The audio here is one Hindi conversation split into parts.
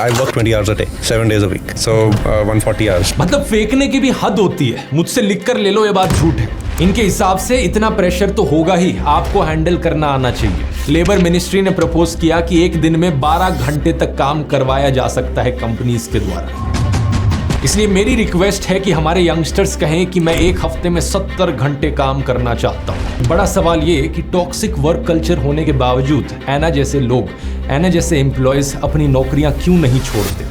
I work 20 hours a day, 7 days a week. So 140 hours. मतलब फेंकने की भी हद होती है। मुझसे लिख कर ले लो, ये बात झूठ है। इनके हिसाब से इतना प्रेशर तो होगा ही, आपको हैंडल करना आना चाहिए। लेबर मिनिस्ट्री ने प्रपोज किया कि एक दिन में 12 घंटे तक काम करवाया जा सकता है कंपनीज के द्वारा। इसलिए मेरी रिक्वेस्ट है कि हमारे यंगस्टर्स कहें कि मैं एक हफ्ते में 70 घंटे काम करना चाहता हूं। बड़ा सवाल ये कि टॉक्सिक वर्क कल्चर होने के बावजूद ऐना जैसे लोग, ऐना जैसे एम्प्लॉयज अपनी नौकरियां क्यों नहीं छोड़ते।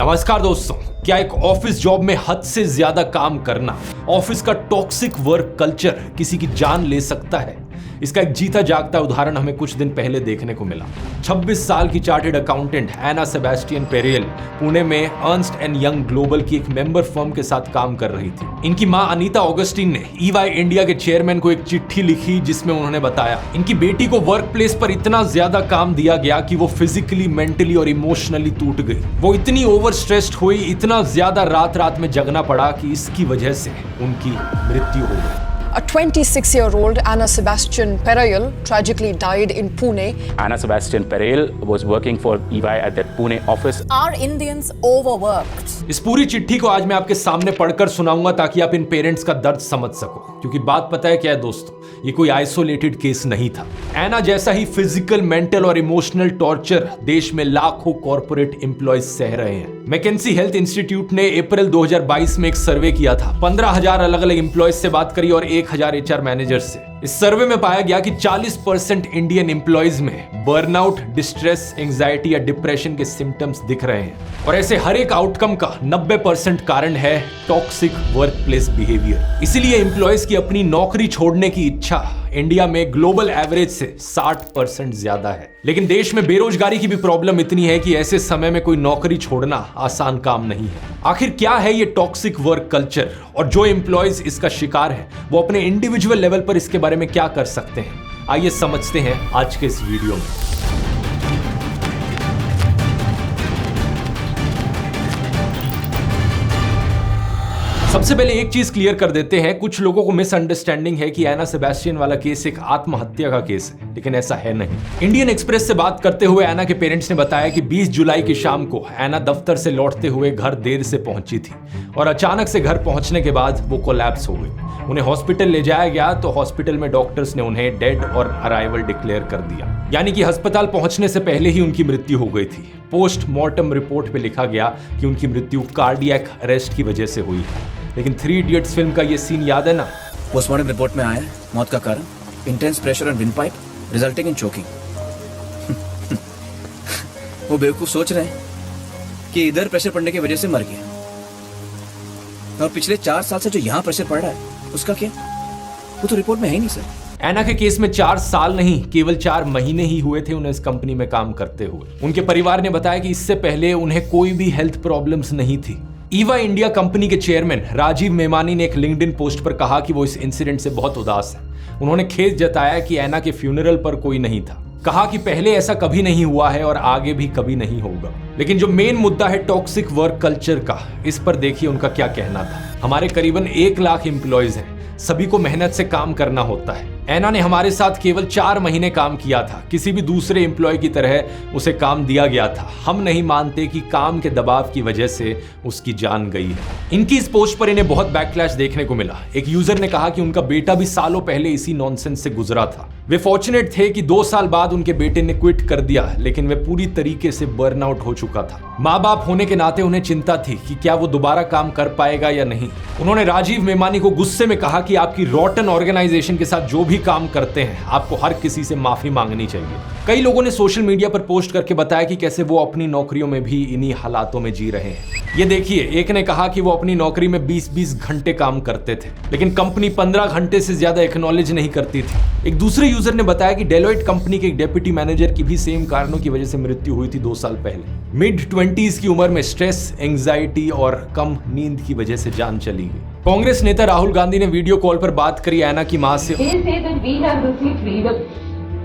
नमस्कार दोस्तों, क्या एक ऑफिस जॉब में हद से ज्यादा काम करना, ऑफिस का टॉक्सिक वर्क कल्चर किसी की जान ले सकता है? इसका एक जीता जागता उदाहरण हमें कुछ दिन पहले देखने को मिला। 26 साल की चार्टेड अकाउंटेंट एना सेबेस्टियन पेरेल पुणे में अर्न्स्ट एंड यंग ग्लोबल की एक मेंबर फर्म के साथ काम कर रही थी। इनकी मां अनीता ऑगस्टीन ने ईवाई इंडिया के चेयरमैन को एक चिट्ठी लिखी जिसमें उन्होंने बताया इनकी बेटी को वर्क प्लेस पर इतना ज्यादा काम दिया गया कि वो फिजिकली, मेंटली और इमोशनली टूट गई। वो इतनी ओवर स्ट्रेस्ड हुई, इतना ज्यादा रात रात में जगना पड़ा कि इसकी वजह से उनकी मृत्यु हो गई। A 26-year-old Anna Sebastian Perel tragically died in Pune. Anna Sebastian Perel was working for EY at that Pune office. Are Indians overworked? इस पूरी चिट्ठी को आज मैं आपके सामने पढ़कर सुनाऊंगा ताकि आप इन पेरेंट्स का दर्द समझ सको, क्योंकि बात पता है क्या है दोस्तों, ये कोई आइसोलेटेड केस नहीं था। ऐना जैसा ही फिजिकल, मेंटल और इमोशनल टॉर्चर देश में लाखों कॉर्पोरेट एम्प्लॉयज सह रहे हैं। मैकेंसी हेल्थ इंस्टीट्यूट ने अप्रैल 2022 में एक सर्वे किया था। 15,000 अलग अलग एम्प्लॉयज से बात करी और 1,000 HR मैनेजर से। इस सर्वे में पाया गया कि 40% इंडियन एम्प्लॉयज में बर्नआउट, डिस्ट्रेस, एंजाइटी या डिप्रेशन के सिम्टम्स दिख रहे हैं। और ऐसे हर एक आउटकम का 90% कारण है टॉक्सिक वर्कप्लेस बिहेवियर। इसीलिए एम्प्लॉयज की अपनी नौकरी छोड़ने की इच्छा इंडिया में ग्लोबल एवरेज से 60% ज्यादा है। लेकिन देश में बेरोजगारी की भी प्रॉब्लम इतनी है कि ऐसे समय में कोई नौकरी छोड़ना आसान काम नहीं है। आखिर क्या है ये टॉक्सिक वर्क कल्चर, और जो एम्प्लॉयज इसका शिकार है वो अपने इंडिविजुअल लेवल पर इसके बारे में क्या कर सकते हैं? आइए समझते हैं आज के इस वीडियो में। सबसे पहले एक चीज क्लियर कर देते हैं, कुछ लोगों को मिसअंडरस्टैंडिंग है कि एना सेबेस्टियन वाला केस एक आत्महत्या का केस है, लेकिन ऐसा है नहीं। इंडियन एक्सप्रेस से बात करते हुए एना के पेरेंट्स ने बताया कि 20 जुलाई की शाम को एना दफ्तर से लौटते हुए घर देर से पहुंची थी और अचानक से घर पहुंचने के बाद वो कोलैप्स हो गई। उन्हें हॉस्पिटल ले जाया गया तो हॉस्पिटल में डॉक्टर्स ने उन्हें डेड और अराइवल डिक्लेयर कर दिया, यानी कि अस्पताल पहुंचने से पहले ही उनकी मृत्यु हो गई थी। पोस्टमार्टम रिपोर्ट पे लिखा गया कि उनकी मृत्यु कार्डियक अरेस्ट की वजह से हुई है। लेकिन 3 इडियट्स फिल्म का ये सीन याद है ना? पोस्टमार्टम रिपोर्ट में आया है मौत का कारण intense pressure on windpipe resulting in choking. वो बेवकूफ सोच रहे हैं कि इधर प्रेशर पड़ने की वजह से मर गया, और पिछले 4 साल से जो यहाँ प्रेशर पड़ रहा है उसका क्या? वो तो रिपोर्ट में है ही नहीं सर। एना के केस में 4 साल नहीं, केवल 4 महीने ही हुए थे उन्हें इस कंपनी में काम करते हुए। उनके परिवार ने बताया कि इससे पहले उन्हें कोई भी हेल्थ प्रॉब्लम्स नहीं थी। ईवाई इंडिया कंपनी के चेयरमैन राजीव मेमानी ने एक लिंक्डइन पोस्ट पर कहा कि वो इस इंसिडेंट से बहुत उदास है। उन्होंने खेद जताया कि एना के फ्यूनरल पर कोई नहीं था। कहा कि पहले ऐसा कभी नहीं हुआ है और आगे भी कभी नहीं होगा। लेकिन जो मेन मुद्दा है टॉक्सिक वर्क कल्चर का, इस पर देखिए उनका क्या कहना था। हमारे करीबन 1 लाख एम्प्लॉयज हैं, सभी को मेहनत से काम करना होता है। एना ने हमारे साथ केवल 4 महीने काम किया था। किसी भी दूसरे एम्प्लॉय की तरह उसे काम दिया गया था। हम नहीं मानते कि काम के दबाव की वजह से उसकी जान गई है। इनकी इस पोस्ट पर इन्हें बहुत बैकलैश देखने को मिला। एक यूजर ने कहा कि उनका बेटा भी सालों पहले इसी नॉनसेंस से गुजरा था। वे फॉर्चुनेट थे कि 2 साल बाद उनके बेटे ने क्विट कर दिया, लेकिन वे पूरी तरीके से बर्नआउट हो चुका था। माँ बाप होने के नाते उन्हें चिंता थी कि क्या वो दोबारा काम कर पाएगा या नहीं। उन्होंने राजीव मेमानी को गुस्से में कहा कि आपकी रॉटन ऑर्गेनाइजेशन के साथ जो भी काम करते हैं आपको हर किसी से माफी मांगनी चाहिए। कई लोगों ने सोशल मीडिया पर पोस्ट करके बताया कि कैसे वो अपनी नौकरियों में भी इन्हीं हालातों में जी रहे हैं। ये देखिए, एक ने कहा कि वो अपनी नौकरी में 20-20 घंटे काम करते थे, लेकिन कंपनी 15 घंटे से ज्यादा एक्नॉलेज नहीं करती थी। एक दूसरे यूजर ने बताया कि डेलोइट कंपनी के एक डेप्यूटी मैनेजर की भी सेम कारणों की वजह से मृत्यु हुई थी 2 साल पहले। मिड-20s की उम्र में स्ट्रेस, एंजाइटी और कम नींद की वजह से जान चली गई। कांग्रेस नेता राहुल गांधी ने वीडियो कॉल पर बात करी एना की मां से।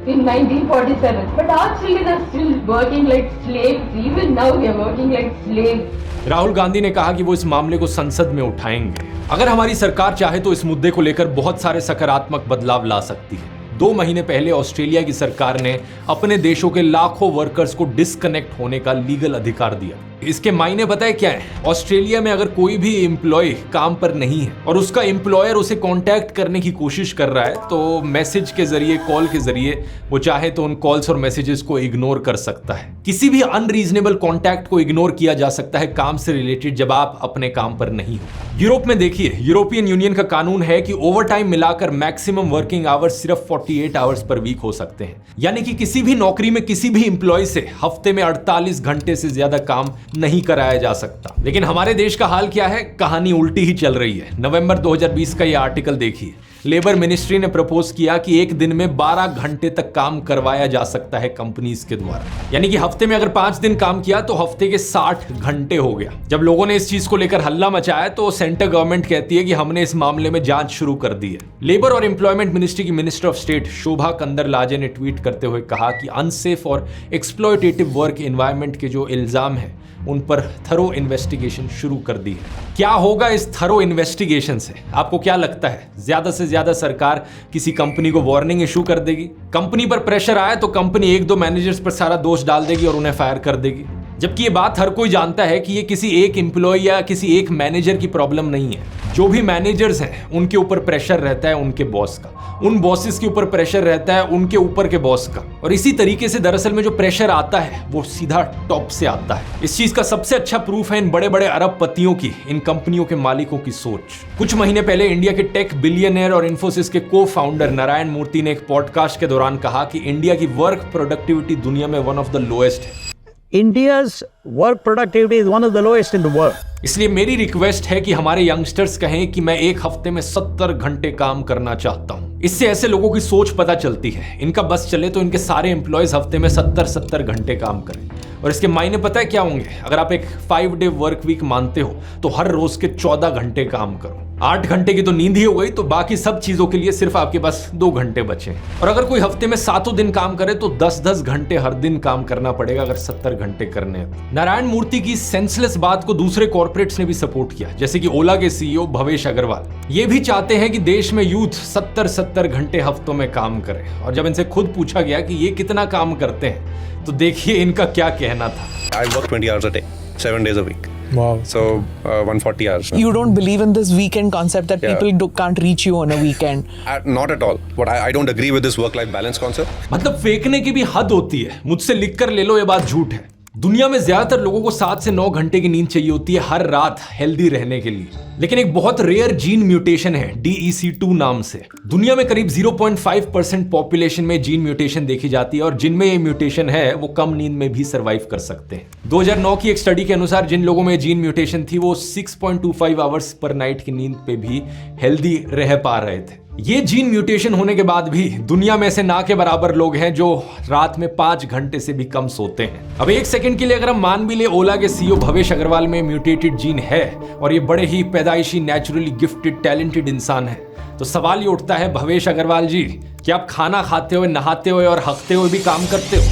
In 1947, but our children are still working like slaves. Even now, they are working like slaves. Rahul Gandhi ने कहा कि वो इस मामले को संसद में उठाएंगे। अगर हमारी सरकार चाहे तो इस मुद्दे को लेकर बहुत सारे सकारात्मक बदलाव ला सकती है। 2 महीने पहले ऑस्ट्रेलिया की सरकार ने अपने देशों के लाखों वर्कर्स को डिस्कनेक्ट होने का लीगल अधिकार दिया। इसके मायने पता है क्या है? ऑस्ट्रेलिया में अगर कोई भी एम्प्लॉय काम पर नहीं है और उसका एम्प्लॉयर उसे कांटेक्ट करने की कोशिश कर रहा है तो मैसेज के जरिए, कॉल के जरिए वो चाहे तो उन कॉल्स और मैसेजेस को इग्नोर कर सकता है। किसी भी अनरीजनेबल कांटेक्ट को इग्नोर किया जा सकता है काम से रिलेटेड जब आप अपने काम पर नहीं हो। यूरोप में देखिए, यूरोपियन यूनियन का कानून है कि ओवरटाइम मिलाकर मैक्सिमम वर्किंग आवर्स सिर्फ 48 आवर्स पर वीक हो सकते हैं। यानी कि किसी भी नौकरी में किसी भी एम्प्लॉय से हफ्ते में 48 घंटे से ज्यादा काम नहीं कराया जा सकता। लेकिन हमारे देश का हाल क्या है? कहानी उल्टी ही चल रही है। नवंबर 2020 का यह आर्टिकल देखिए। लेबर मिनिस्ट्री ने प्रपोज किया कि एक दिन में 12 घंटे तक काम करवाया जा सकता है कंपनीज के द्वारा। यानी कि हफ्ते में अगर 5 दिन काम किया तो हफ्ते के 60 घंटे हो गया। जब लोगों ने इस चीज को लेकर हल्ला मचाया तो सेंट्रल गवर्नमेंट कहती है कि हमने इस मामले में जांच शुरू कर दी है। लेबर और एम्प्लॉयमेंट मिनिस्ट्री की मिनिस्टर ऑफ स्टेट शोभा कंदरलाजे ने ट्वीट करते हुए कहा कि अनसेफ और एक्सप्लॉयटेटिव वर्क एनवायरनमेंट के जो इल्जाम है उन पर थरो इन्वेस्टिगेशन शुरू कर दी है। क्या होगा इस थरो इन्वेस्टिगेशन से? आपको क्या लगता है? ज्यादा से ज्यादा सरकार किसी कंपनी को वार्निंग इशू कर देगी? कंपनी पर प्रेशर आए तो कंपनी 1-2 मैनेजर्स पर सारा दोष डाल देगी और उन्हें फायर कर देगी। जबकि ये बात हर कोई जानता है कि ये किसी एक एम्प्लॉय या किसी एक मैनेजर की प्रॉब्लम नहीं है। जो भी मैनेजर्स हैं उनके ऊपर प्रेशर रहता है उनके बॉस का, उन बॉसेस के ऊपर प्रेशर रहता है उनके ऊपर के बॉस का, और इसी तरीके से दरअसल में जो प्रेशर आता है वो सीधा टॉप से आता है। इस चीज का सबसे अच्छा प्रूफ है इन बड़े बड़े अरबपतियों की, इन कंपनियों के मालिकों की सोच। कुछ महीने पहले इंडिया के टेक बिलियनियर और इन्फोसिस के को फाउंडर नारायण मूर्ति ने एक पॉडकास्ट के दौरान कहा कि इंडिया की वर्क प्रोडक्टिविटी दुनिया में वन ऑफ द लोएस्ट है। India's work productivity is one of the lowest in the world. इसलिए मेरी रिक्वेस्ट है कि हमारे यंगस्टर्स कहें कि मैं एक हफ्ते में 70 घंटे काम करना चाहता हूं। इससे ऐसे लोगों की सोच पता चलती है। इनका बस चले तो इनके सारे एम्प्लॉयज हफ्ते में 70 घंटे काम करें। और इसके मायने पता है क्या होंगे? अगर आप एक 5 डे वर्क वीक मानते हो तो हर रोज के 14 घंटे काम करो। 8 घंटे की तो नींद ही हो गई, तो बाकी सब चीजों के लिए सिर्फ आपके पास 2 घंटे बचे। और अगर कोई हफ्ते में 7 दिन काम करे तो 10-10 घंटे हर दिन काम करना पड़ेगा अगर 70 घंटे करने हैं। नारायण मूर्ति की सेंसलेस बात को दूसरे कॉर्पोरेट्स ने भी सपोर्ट किया, जैसे कि ओला के सीईओ भवेश अग्रवाल। ये भी चाहते हैं कि देश में यूथ 70 घंटे हफ्तों में काम करे। और जब इनसे खुद पूछा गया कि ये कितना काम करते हैं तो देखिए इनका क्या कहना था। I work 20 hours a day, 7 days a week. Wow. So 140 hours. You don't believe in this weekend concept that Yeah. people can't reach you on a weekend? Not at all. But I don't agree with this work-life balance concept. मतलब फेंकने की भी हद होती है। मुझसे लिख कर ले लो, ये बात झूठ है। दुनिया में ज्यादातर लोगों को 7 से 9 घंटे की नींद चाहिए होती है हर रात हेल्दी रहने के लिए। लेकिन एक बहुत रेयर जीन म्यूटेशन है DEC2 नाम से। दुनिया में करीब 0.5% पॉपुलेशन में जीन म्यूटेशन देखी जाती है और जिनमें ये म्यूटेशन है वो कम नींद में भी सर्वाइव कर सकते हैं। 2009 की एक स्टडी के अनुसार जिन लोगों में जीन म्यूटेशन थी वो 6.25 आवर्स पर नाइट की नींद पे भी हेल्दी रह पा रहे थे। ये जीन म्यूटेशन होने के बाद भी दुनिया में ऐसे ना के बराबर लोग हैं जो रात में 5 घंटे से भी कम सोते हैं। अब एक सेकंड के लिए अगर हम मान भी ले ओला के सीईओ भवेश अग्रवाल में म्यूटेटेड जीन है और ये बड़े ही पैदाइशी नेचुरली गिफ्टेड टैलेंटेड इंसान है, तो सवाल ये उठता है भवेश अग्रवाल जी, कि आप खाना खाते हुए, नहाते हुए और हकते हुए भी काम करते हो?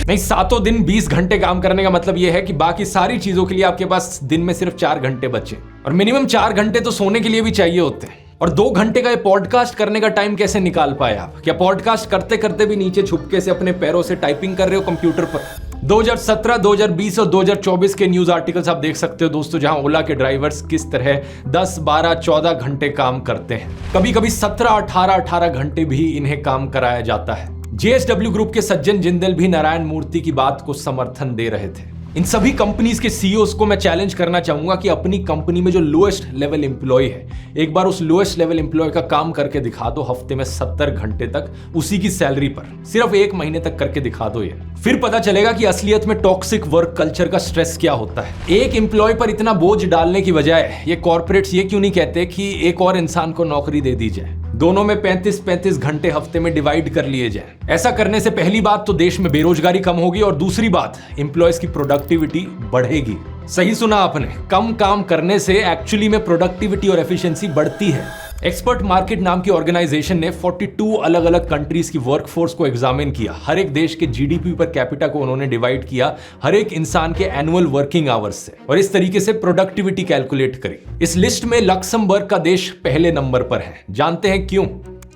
नहीं, 7 दिन 20 घंटे काम करने का मतलब यह है कि बाकी सारी चीजों के लिए आपके पास दिन में सिर्फ 4 घंटे बचे, और मिनिमम 4 घंटे तो सोने के लिए भी चाहिए होते हैं। और 2 घंटे का ये पॉडकास्ट करने का टाइम कैसे निकाल पाए आप? क्या पॉडकास्ट करते करते भी नीचे छुपके से अपने पैरों से टाइपिंग कर रहे हो कंप्यूटर पर? 2017, 2020 और 2024 के न्यूज आर्टिकल्स आप देख सकते हो दोस्तों, जहां ओला के ड्राइवर्स किस तरह 10, 12, 14 घंटे काम करते हैं। कभी कभी 17, 18 घंटे भी इन्हें काम कराया जाता है। JSW ग्रुप के सज्जन जिंदल भी नारायण मूर्ति की बात को समर्थन दे रहे थे। इन सभी कंपनीज के सीईओज को मैं चैलेंज करना चाहूंगा कि अपनी कंपनी में जो लोएस्ट लेवल एम्प्लॉय है, एक बार उस लोएस्ट लेवल एम्प्लॉय का काम करके दिखा दो हफ्ते में 70 घंटे तक उसी की सैलरी पर, सिर्फ 1 महीने तक करके दिखा दो ये। फिर पता चलेगा कि असलियत में टॉक्सिक वर्क कल्चर का स्ट्रेस क्या होता है। एक एम्प्लॉय पर इतना बोझ डालने की बजाय ये कॉर्पोरेट्स ये क्यों नहीं कहते कि एक और इंसान को नौकरी दे दी जाए, दोनों में 35 घंटे हफ्ते में डिवाइड कर लिए जाए। ऐसा करने से पहली बात तो देश में बेरोजगारी कम होगी और दूसरी बात एम्प्लॉयज की प्रोडक्टिविटी बढ़ेगी। सही सुना आपने, कम काम करने से एक्चुअली में प्रोडक्टिविटी और एफिशिएंसी बढ़ती है। एक्सपर्ट मार्केट नाम की ऑर्गेनाइजेशन ने 42 अलग अलग कंट्रीज की वर्कफोर्स को एग्जामिन किया। हर एक देश के जीडीपी पर कैपिटा को उन्होंने डिवाइड किया हर एक इंसान के एनुअल वर्किंग आवर्स से, और इस तरीके से प्रोडक्टिविटी कैलकुलेट करी। इस लिस्ट में लक्समबर्ग का देश पहले नंबर पर है। जानते हैं क्यों?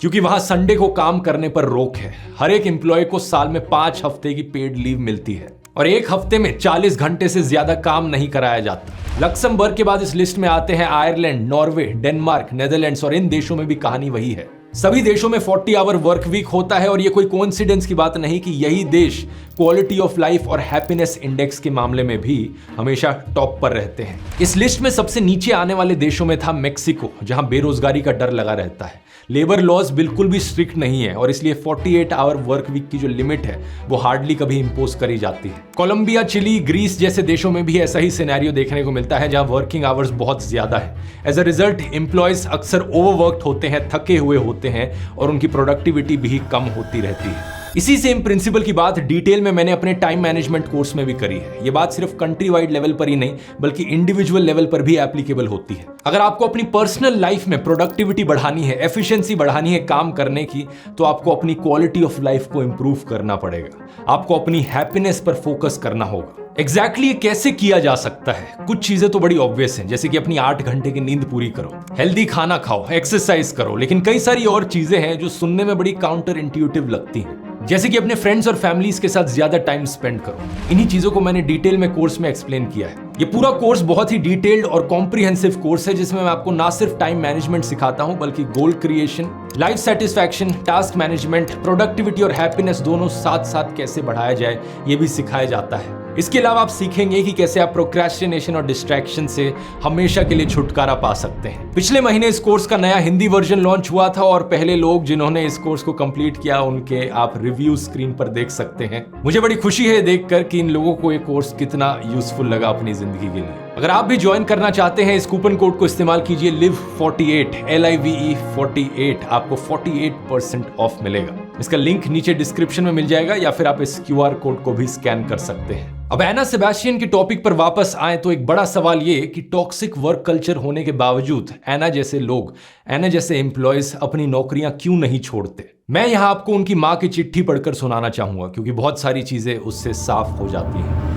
क्योंकि वहां संडे को काम करने पर रोक है। हर एक एम्प्लॉय को साल में 5 हफ्ते की पेड लीव मिलती है और एक हफ्ते में 40 घंटे से ज्यादा काम नहीं कराया जाता। लक्समबर्ग के बाद इस लिस्ट में आते हैं आयरलैंड, नॉर्वे, डेनमार्क, नेदरलैंड्स और इन देशों में भी कहानी वही है। सभी देशों में 40 आवर वर्क वीक होता है और ये कोई कोइंसिडेंस की बात नहीं कि यही देश क्वालिटी ऑफ लाइफ और हैप्पीनेस इंडेक्स के मामले में भी हमेशा टॉप पर रहते हैं। इस लिस्ट में सबसे नीचे आने वाले देशों में था मेक्सिको, जहां बेरोजगारी का डर लगा रहता है। लेबर लॉज बिल्कुल भी स्ट्रिक्ट नहीं है और इसलिए 48 आवर वर्क वीक की जो लिमिट है वो हार्डली कभी इंपोज करी जाती है। कोलंबिया, चिली, ग्रीस जैसे देशों में भी ऐसा ही सिनेरियो देखने को मिलता है, जहां वर्किंग आवर्स बहुत ज्यादा है। एज अ रिजल्ट एम्प्लॉयज अक्सर ओवरवर्क्ड होते हैं, थके हुए होते हैं और उनकी प्रोडक्टिविटी भी कम होती रहती है। इसी सेम प्रिंसिपल की बात डिटेल में मैंने अपने टाइम मैनेजमेंट कोर्स में भी करी है। ये बात सिर्फ कंट्री वाइड लेवल पर ही नहीं बल्कि इंडिविजुअल लेवल पर भी एप्लीकेबल होती है। अगर आपको अपनी पर्सनल लाइफ में प्रोडक्टिविटी बढ़ानी है, एफिशिएंसी बढ़ानी है काम करने की, तो आपको अपनी क्वालिटी ऑफ लाइफ को इंप्रूव करना पड़ेगा। आपको अपनी हैप्पीनेस पर फोकस करना होगा। एग्जैक्टली ये कैसे किया जा सकता है? कुछ चीजें तो बड़ी ऑब्वियस हैं, जैसे कि अपनी 8 घंटे की नींद पूरी करो, हेल्दी खाना खाओ, एक्सरसाइज करो, लेकिन कई सारी और चीजें हैं जो सुनने में बड़ी काउंटर इंट्यूटिव लगती हैं, जैसे कि अपने फ्रेंड्स और फैमिलीज के साथ ज्यादा टाइम स्पेंड करो। इन्हीं चीजों को मैंने डिटेल में कोर्स में एक्सप्लेन किया है। ये पूरा कोर्स बहुत ही डिटेल्ड और कॉम्प्रिहेंसिव कोर्स है, जिसमें मैं आपको ना सिर्फ टाइम मैनेजमेंट सिखाता हूं बल्कि goal creation, life satisfaction, task management, productivity और हैप्पीनेस दोनों साथ साथ कैसे बढ़ाया जाए ये भी सिखाया जाता है। इसके अलावा आप सीखेंगे कि कैसे आप प्रोक्रेस्टिनेशन और डिस्ट्रैक्शन से हमेशा के लिए छुटकारा पा सकते हैं। पिछले महीने इस कोर्स का नया हिंदी वर्जन लॉन्च हुआ था और पहले लोग जिन्होंने इस कोर्स को कंप्लीट किया उनके आप रिव्यू स्क्रीन पर देख सकते हैं। मुझे बड़ी खुशी है देखकर कि इन लोगों को ये कोर्स कितना यूजफुल लगा अपनी जिंदगी के लिए। अगर आप भी ज्वाइन करना चाहते हैं, इस कूपन कोड को इस्तेमाल कीजिए LIVE48 LIVE 48, आपको 48% ऑफ मिलेगा। इसका लिंक नीचे डिस्क्रिप्शन में मिल जाएगा या फिर आप इस QR कोड को भी स्कैन कर सकते हैं। अब एना सेबेस्टियन के टॉपिक पर वापस आए तो एक बड़ा सवाल ये कि टॉक्सिक वर्क कल्चर होने के बावजूद एना जैसे लोग, एना जैसे एम्प्लॉयज अपनी नौकरियां क्यों नहीं छोड़ते। मैं यहां आपको उनकी मां की चिट्ठी पढ़कर सुनाना चाहूंगा क्योंकि बहुत सारी चीजें उससे साफ हो जाती हैं।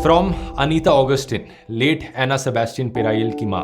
फ्रॉम अनीता ऑगस्टिन, लेट एना सेबेस्टियन पेराइल की मां,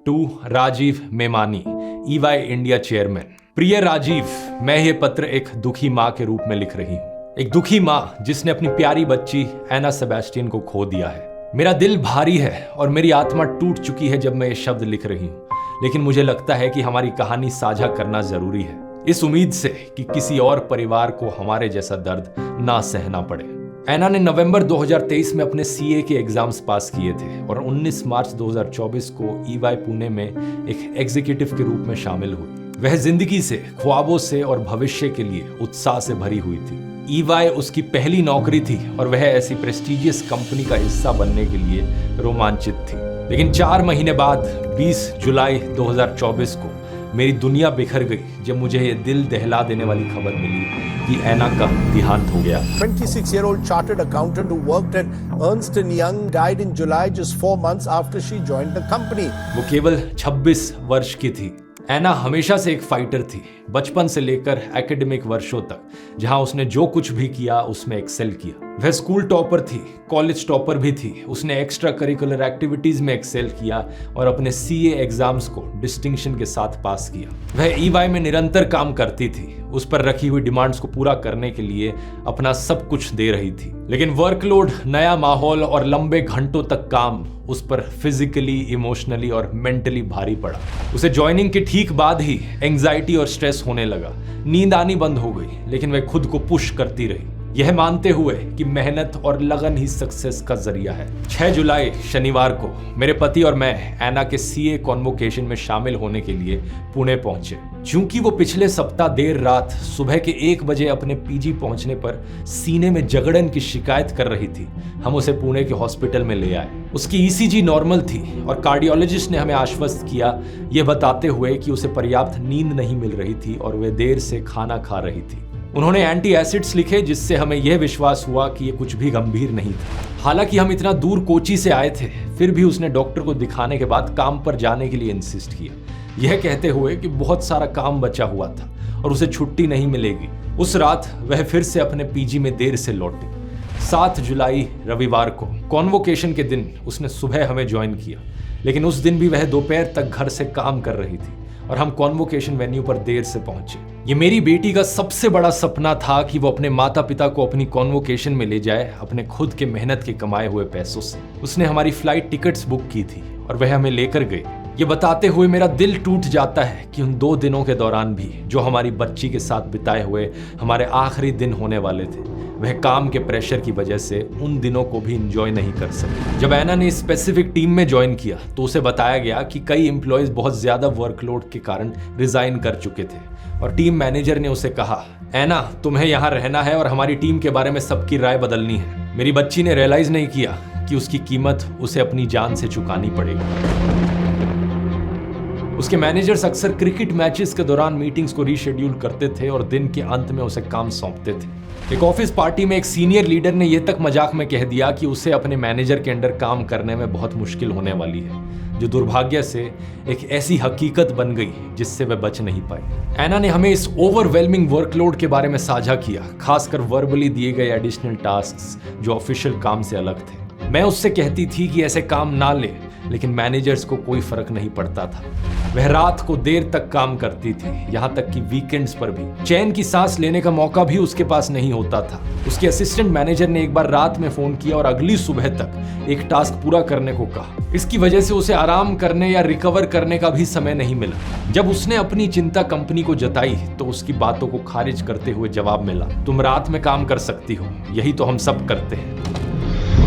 to Rajiv Memani, EY India chairman. प्रिय राजीव, मैं ये पत्र एक दुखी मां के रूप में लिख रही हूं। एक दुखी मां जिसने अपनी प्यारी बच्ची एना सेबेस्टियन को खो दिया है। मेरा दिल भारी है और मेरी आत्मा टूट चुकी है जब मैं ये शब्द लिख रही हूं, लेकिन मुझे लगता है कि हमारी कहानी साझा करना जरूरी है, इस उम्मीद से कि किसी और परिवार को हमारे जैसा दर्द ना सहना पड़े। एना ने नवंबर 2023 में अपने CA के एग्जाम्स पास किए थे और 19 मार्च 2024 को EY पुणे में एक एग्जीक्यूटिव के रूप में शामिल हुई। वह जिंदगी से, ख्वाबों से और भविष्य के लिए उत्साह से भरी हुई थी। EY उसकी पहली नौकरी थी और वह ऐसी प्रेस्टीजियस कंपनी का हिस्सा बनने के लिए रोमांचित थी। लेकिन 4 महीने बाद 20 जुलाई 2024 को मेरी दुनिया बिखर गई जब मुझे ये दिल दहला देने वाली खबर मिली कि एना का देहांत हो गया। 26-year-old chartered accountant who worked at Ernst & Young died in July, just 4 months after she joined the company. वो केवल 26 वर्ष की थी। एना हमेशा से एक फाइटर थी, बचपन से लेकर एकेडमिक वर्षों तक, जहां उसने जो कुछ भी किया उसमें एक्सेल किया। वह स्कूल टॉपर थी, कॉलेज टॉपर भी थी। उसने एक्स्ट्रा करिकुलर एक्टिविटीज में एक्सेल किया और अपने CA एग्जाम्स को डिस्टिंक्शन के साथ पास किया। वह EY में निरंतर काम करती थी, उस पर रखी हुई डिमांड्स को पूरा करने के लिए अपना सब कुछ दे रही थी। लेकिन वर्कलोड, नया माहौल और लंबे घंटों तक काम उस पर फिजिकली, इमोशनली और मेंटली भारी पड़ा। उसे ज्वाइनिंग के ठीक बाद ही एंजाइटी और स्ट्रेस होने लगा। नींद आनी बंद हो गई, लेकिन वह खुद को पुश करती रही, यह मानते हुए कि मेहनत और लगन ही सक्सेस का जरिया है। 6 जुलाई शनिवार को मेरे पति और मैं एना के CA कॉन्वोकेशन में शामिल होने के लिए पुणे पहुंचे। चूंकि वो पिछले सप्ताह देर रात सुबह के 1 बजे अपने PG पहुंचने पर सीने में जगड़न की शिकायत कर रही थी, हम उसे पुणे के हॉस्पिटल में ले आए। उसकी ECG नॉर्मल थी और कार्डियोलॉजिस्ट ने हमें आश्वस्त किया, यह बताते हुए कि उसे पर्याप्त नींद नहीं मिल रही थी और वह देर से खाना खा रही थी। उन्होंने एंटी एसिड्स लिखे, जिससे हमें यह विश्वास हुआ कि यह कुछ भी गंभीर नहीं था। हालांकि हम इतना दूर कोची से आए थे, फिर भी उसने डॉक्टर को दिखाने के बाद काम पर जाने के लिए इंसिस्ट किया, यह कहते हुए कि बहुत सारा काम बचा हुआ था और उसे छुट्टी नहीं मिलेगी। उस रात वह फिर से अपने PG में देर से लौटी। 7 जुलाई रविवार को कॉन्वोकेशन के दिन उसने सुबह हमें ज्वाइन किया, लेकिन उस दिन भी वह दोपहर तक घर से काम कर रही थी और हम कॉन्वोकेशन वेन्यू पर देर से पहुंचे। ये मेरी बेटी का सबसे बड़ा सपना था कि वो अपने माता पिता को अपनी कॉन्वोकेशन में ले जाए अपने खुद के मेहनत के कमाए हुए पैसों से। उसने हमारी फ्लाइट टिकट्स बुक की थी और वह हमें लेकर गए। ये बताते हुए मेरा दिल टूट जाता है कि उन 2 दिनों के दौरान भी जो हमारी बच्ची के साथ बिताए हुए हमारे आखिरी दिन होने वाले थे, वह काम के प्रेशर की वजह से उन दिनों को भी एंजॉय नहीं कर सके। जब ऐना ने स्पेसिफिक टीम में ज्वाइन किया तो उसे बताया गया कि कई एम्प्लॉयज बहुत ज्यादा वर्कलोड के कारण रिजाइन कर चुके थे और टीम मैनेजर ने उसे कहा, ऐना तुम्हें यहाँ रहना है और हमारी टीम के बारे में सबकी राय बदलनी है। मेरी बच्ची ने रियलाइज नहीं किया कि उसकी कीमत उसे अपनी जान से चुकानी पड़ेगी। उसके मैनेजर्स अक्सर क्रिकेट मैचेस के दौरान मीटिंग्स को रीशेड्यूल करते थे और दिन के अंत में उसे काम सौंपते थे। एक ऑफिस पार्टी में एक सीनियर लीडर ने यह तक मजाक में कह दिया कि उसे अपने मैनेजर के अंडर काम करने में बहुत मुश्किल होने वाली है, जो दुर्भाग्य से एक ऐसी हकीकत बन गई जिससे वह बच नहीं पाई। ऐना ने हमें इस ओवरवेलमिंग वर्कलोड के बारे में साझा किया, खासकर वर्बली दिए गए एडिशनल टास्क्स जो ऑफिशियल काम से अलग थे। मैं उससे कहती थी कि ऐसे काम ना ले, लेकिन मैनेजर्स को कोई फर्क नहीं पड़ता था। वह रात को देर तक काम करती थी, यहाँ तक कि वीकेंड्स पर भी। चैन की सांस लेने का मौका भी उसके पास नहीं होता था। उसके असिस्टेंट मैनेजर ने एक बार रात में फोन किया और अगली सुबह तक एक टास्क पूरा करने को कहा। इसकी वजह से उसे आराम करने या रिकवर करने का भी समय नहीं मिला। जब उसने अपनी चिंता कंपनी को जताई तो उसकी बातों को खारिज करते हुए जवाब मिला, तुम रात में काम कर सकती हो, यही तो हम सब करते हैं।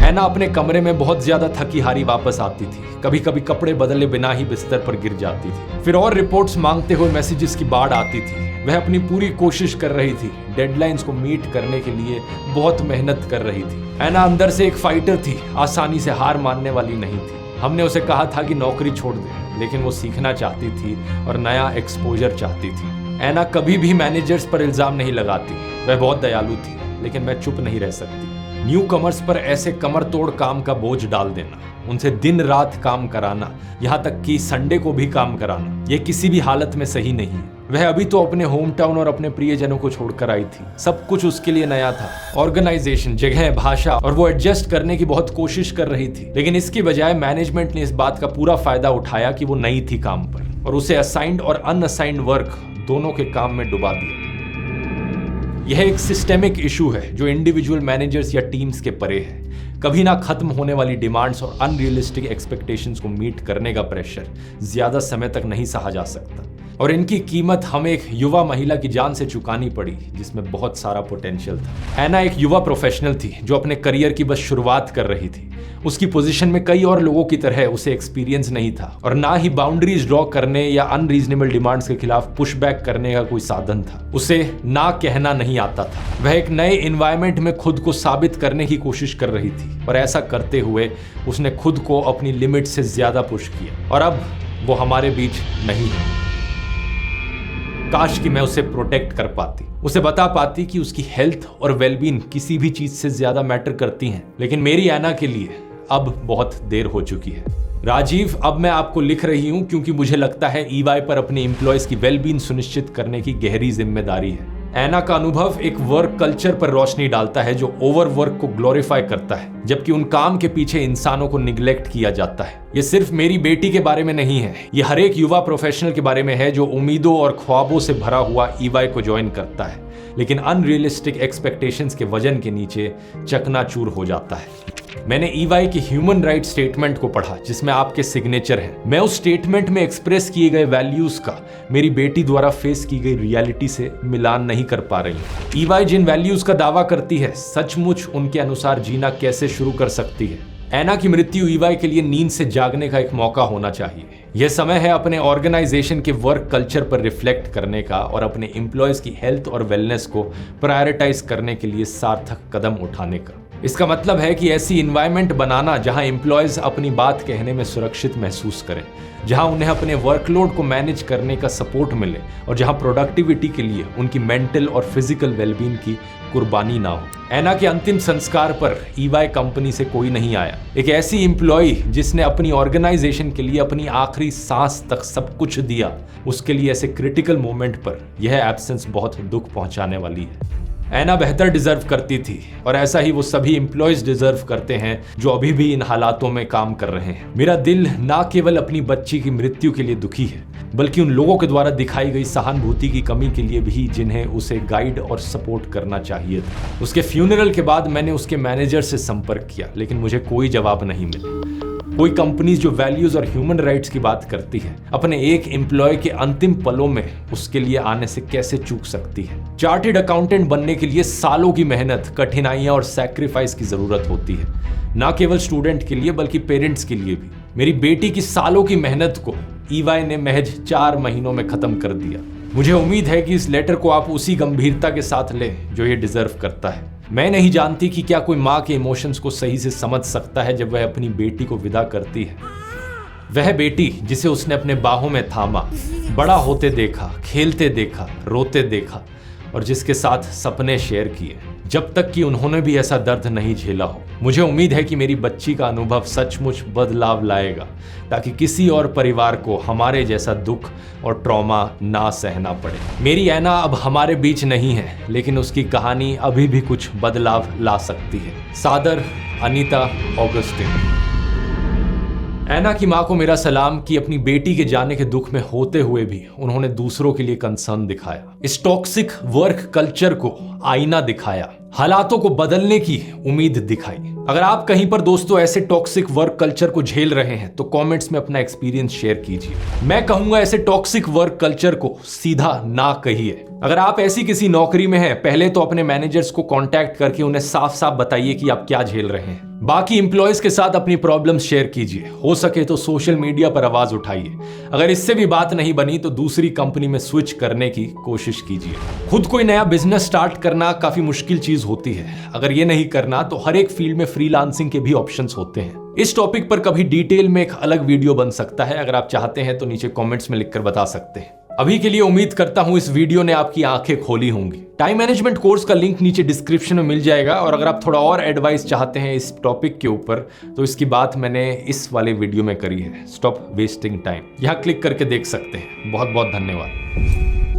ऐना अपने कमरे में बहुत ज्यादा थकी हारी वापस आती थी, कभी कभी कपड़े बदले बिना ही बिस्तर पर गिर जाती थी। फिर और रिपोर्ट्स मांगते हुए मैसेजेस की बाढ़ आती थी। वह अपनी पूरी कोशिश कर रही थी, डेडलाइंस को मीट करने के लिए बहुत मेहनत कर रही थी। ऐना अंदर से एक फाइटर थी, आसानी से हार मानने वाली नहीं थी। हमने उसे कहा था कि नौकरी छोड़ दे, लेकिन वो सीखना चाहती थी और नया एक्सपोजर चाहती थी। ऐना कभी भी मैनेजर्स पर इल्जाम नहीं लगाती, वह बहुत दयालु थी, लेकिन मैं चुप नहीं रह सकती। न्यू कमर्स पर ऐसे कमर तोड़ काम का बोझ डाल देना, उनसे दिन रात काम कराना, यहाँ तक कि संडे को भी काम कराना, यह किसी भी हालत में सही नहीं है। वह अभी तो अपने होम टाउन और अपने प्रियजनों को छोड़कर आई थी। सब कुछ उसके लिए नया था, ऑर्गेनाइजेशन, जगह, भाषा, और वो एडजस्ट करने की बहुत कोशिश कर रही थी। लेकिन इसके बजाय मैनेजमेंट ने इस बात का पूरा फायदा उठाया कि वो नई थी काम पर और उसे असाइंड और अनअसाइंड वर्क दोनों के काम में डुबा दिया। यह एक सिस्टेमिक इशू है जो इंडिविजुअल मैनेजर्स या टीम्स के परे है। कभी ना खत्म होने वाली डिमांड्स और अनरियलिस्टिक एक्सपेक्टेशंस को मीट करने का प्रेशर ज्यादा समय तक नहीं सहा जा सकता, और इनकी कीमत हमें एक युवा महिला की जान से चुकानी पड़ी जिसमें बहुत सारा पोटेंशियल था। ऐना एक युवा प्रोफेशनल थी जो अपने करियर की बस शुरुआत कर रही थी। उसकी पोजीशन में कई और लोगों की तरह उसे एक्सपीरियंस नहीं था और ना ही बाउंड्रीज ड्रॉ करने या अनरीजनेबल डिमांड्स के खिलाफ पुशबैक करने का कोई साधन था। उसे ना कहना नहीं आता था। वह एक नए एनवायरनमेंट में खुद को साबित करने की कोशिश कर रही थी और ऐसा करते हुए उसने खुद को अपनी लिमिट से ज्यादा पुश किया, और अब वो हमारे बीच नहीं है। काश कि मैं उसे प्रोटेक्ट कर पाती, उसे बता पाती कि उसकी हेल्थ और वेलबींग किसी भी चीज से ज्यादा मैटर करती हैं। लेकिन मेरी ऐना के लिए अब बहुत देर हो चुकी है। राजीव, अब मैं आपको लिख रही हूं क्योंकि मुझे लगता है EY पर अपने एम्प्लॉयज की वेलबींग सुनिश्चित करने की गहरी जिम्मेदारी है। ऐना का अनुभव एक वर्क कल्चर पर रोशनी डालता है जो ओवरवर्क को ग्लोरीफाई करता है, जबकि उन काम के पीछे इंसानों को निग्लेक्ट किया जाता है। ये सिर्फ मेरी बेटी के बारे में नहीं है, ये हर एक युवा प्रोफेशनल के बारे में है जो उम्मीदों और ख्वाबों से भरा हुआ EY को ज्वाइन करता है, लेकिन अनरियलिस्टिक एक्सपेक्टेशंस के वजन के नीचे चकनाचूर हो जाता है। मैंने EY के ह्यूमन राइट स्टेटमेंट को पढ़ा जिसमें आपके सिग्नेचर हैं। मैं उस स्टेटमेंट में एक्सप्रेस किए गए वैल्यूज का मेरी बेटी द्वारा फेस की गई रियलिटी से मिलान नहीं कर पा रही हूं। EY जिन वैल्यूज का दावा करती है, सचमुच उनके अनुसार जीना कैसे शुरू कर सकती है? ऐना की मृत्यु EY के लिए नींद से जागने का एक मौका होना चाहिए। यह समय है अपने ऑर्गेनाइजेशन के वर्क कल्चर पर रिफ्लेक्ट करने का और अपने एम्प्लॉयज की हेल्थ और वेलनेस को प्रायोरिटाइज करने के लिए सार्थक कदम उठाने का। इसका मतलब है कि ऐसी एनवायरनमेंट बनाना जहां एम्प्लॉयज अपनी बात कहने में सुरक्षित महसूस करें, जहां उन्हें अपने वर्कलोड को मैनेज करने का सपोर्ट मिले और जहां प्रोडक्टिविटी के लिए उनकी मेंटल और फिजिकल वेलबींग की कुर्बानी ना हो। ऐना के अंतिम संस्कार पर EY कंपनी से कोई नहीं आया। एक ऐसी एम्प्लॉय जिसने अपनी ऑर्गेनाइजेशन के लिए अपनी आखिरी सांस तक सब कुछ दिया, उसके लिए ऐसे क्रिटिकल मोमेंट पर यह एब्सेंस बहुत दुख पहुंचाने वाली है। ऐना बेहतर डिजर्व करती थी और ऐसा ही वो सभी एम्प्लॉयज डिजर्व करते हैं जो अभी भी इन हालातों में काम कर रहे हैं। मेरा दिल ना केवल अपनी बच्ची की मृत्यु के लिए दुखी है बल्कि उन लोगों के द्वारा दिखाई गई सहानुभूति की कमी के लिए भी जिन्हें उसे गाइड और सपोर्ट करना चाहिए था। उसके फ्यूनरल के बाद मैंने उसके मैनेजर से संपर्क किया लेकिन मुझे कोई जवाब नहीं मिला। कोई कंपनी जो वैल्यूज और ह्यूमन राइट्स की बात करती है अपने एक एम्प्लॉय के अंतिम पलों में उसके लिए आने से कैसे चूक सकती है। चार्टेड अकाउंटेंट बनने के लिए सालों की मेहनत, कठिनाइयां और सैक्रिफाइस की जरूरत होती है, ना केवल स्टूडेंट के लिए बल्कि पेरेंट्स के लिए भी। मेरी बेटी की सालों की मेहनत को ईवाई ने महज 4 महीनों में खत्म कर दिया। मुझे उम्मीद है कि इस लेटर को आप उसी गंभीरता के साथ लें जो ये डिजर्व करता है। मैं नहीं जानती कि क्या कोई माँ के इमोशंस को सही से समझ सकता है जब वह अपनी बेटी को विदा करती है। वह बेटी जिसे उसने अपने बाहों में थामा, बड़ा होते देखा, खेलते देखा, रोते देखा और जिसके साथ सपने शेयर किए, जब तक कि उन्होंने भी ऐसा दर्द नहीं झेला हो। मुझे उम्मीद है कि मेरी बच्ची का अनुभव सचमुच बदलाव लाएगा ताकि किसी और परिवार को हमारे जैसा दुख और ट्रॉमा ना सहना पड़े। मेरी ऐना अब हमारे बीच नहीं है लेकिन उसकी कहानी अभी भी कुछ बदलाव ला सकती है। सादर, अनीता ऑगस्टिन। ऐना की मां को मेरा सलाम कि अपनी बेटी के जाने के दुख में होते हुए भी उन्होंने दूसरों के लिए कंसर्न दिखाया, इस टॉक्सिक वर्क कल्चर को आईना दिखाया, हालातों को बदलने की उम्मीद दिखाई। अगर आप कहीं पर दोस्तों ऐसे टॉक्सिक वर्क कल्चर को झेल रहे हैं तो कमेंट्स में अपना एक्सपीरियंस शेयर कीजिए। मैं कहूंगा ऐसे टॉक्सिक वर्क कल्चर को सीधा ना कहिए। अगर आप ऐसी किसी नौकरी में हैं, पहले तो अपने मैनेजर्स को कांटेक्ट करके उन्हें साफ साफ बताइए कि आप क्या झेल रहे हैं। बाकी एम्प्लॉयज के साथ अपनी प्रॉब्लम्स शेयर कीजिए। हो सके तो सोशल मीडिया पर आवाज उठाइए। अगर इससे भी बात नहीं बनी तो दूसरी कंपनी में स्विच करने की कोशिश कीजिए। खुद कोई नया बिजनेस स्टार्ट करना काफी मुश्किल चीज होती है। अगर ये नहीं करना तो हर एक फील्ड में फ्रीलांसिंग के भी ऑप्शंस होते हैं। इस टॉपिक पर कभी डिटेल में एक अलग वीडियो बन सकता है। अगर आप चाहते हैं तो नीचे कमेंट्स में लिखकर बता सकते हैं। अभी के लिए उम्मीद करता हूं इस वीडियो ने आपकी आंखें खोली होंगी। टाइम मैनेजमेंट कोर्स का लिंक नीचे डिस्क्रिप्शन में मिल जाएगा और अगर आप थोड़ा और एडवाइस चाहते हैं इस टॉपिक के ऊपर तो इसकी बात मैंने इस वाले वीडियो में करी है, स्टॉप वेस्टिंग टाइम। यहां क्लिक करके देख सकते हैं। बहुत बहुत धन्यवाद।